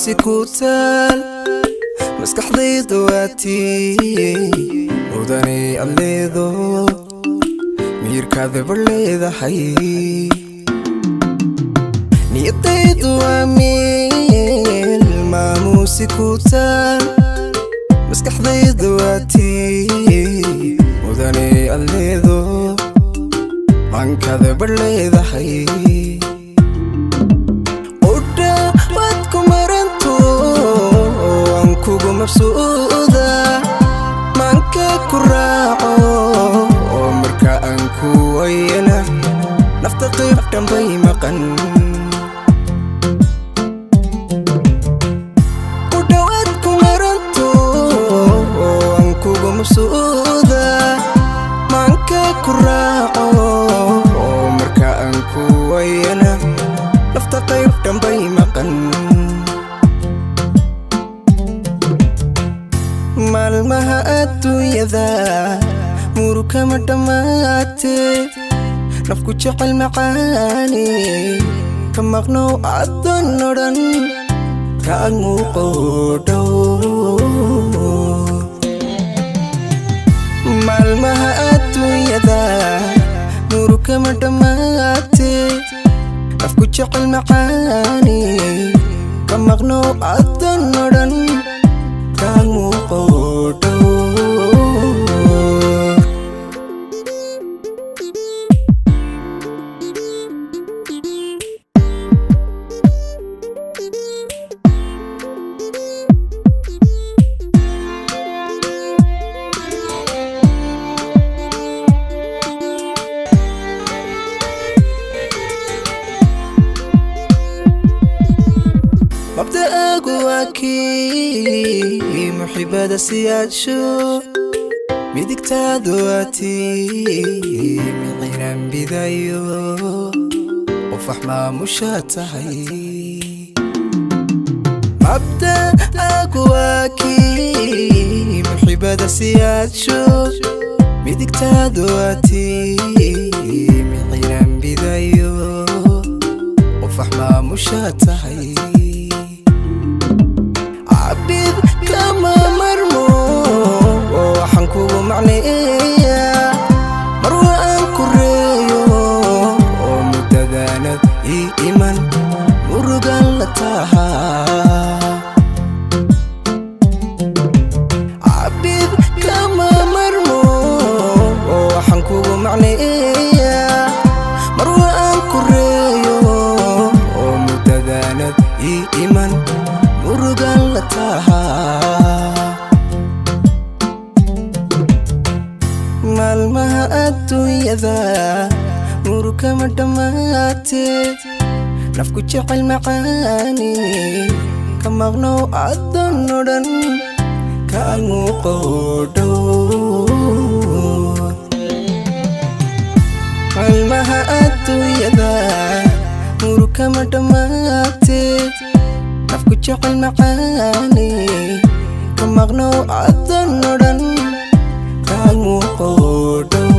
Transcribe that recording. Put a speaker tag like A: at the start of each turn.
A: maamuusi ku taal maskaxdayda waatii mudane aad leedo miyirkaada bar leedahay niyadaydu waa meel maamuusi ku taal maskaxdayda waatii mudane aad leedo maankaada bar leedahay kugu mabsuuda maanka ku raaco oo marka aan ku wayana nafta qayb dhanbay maqan ku dhawaad ku maranto oo aan kugu mabsuuda maanka ku raaco oo marka aan ku wayana nafta qayb dhanbay maqan maalmaha adduunyada muruka ma dhammaate nafku jecel macaani ka maqnow addoon odhan ka ag muuqo dhow maalmaha adduunyada muruka ma dhammaate nafku jecel macaani ka maqnow addoon odhan مبدأك واكي محبة سيادشو ميدك تادواتي من غير بدايو وفحمة مشاتحي مبدأك واكي محبة سيادشو ميدك تادواتي من غير بدايو وفحمة مشاتحي عبيد كما مرمو وحنكو معنية مروى أنكو ريو ومتدانت إيمان مرقان لتاها عبيد كما مرمو وحنكو معنية مروى أنكو ريو ومتدانت إيمان مرقان لتاها maalmaha adduunyada muruka ma dhammaate nafku jecel macaani ka maqnow addoon odhan ka ag muuqo dhow maalmaha adduunyada muruka ma dhammaate nafku jecel macaani ka maqnow addoon odhan ka ag muuqo dhow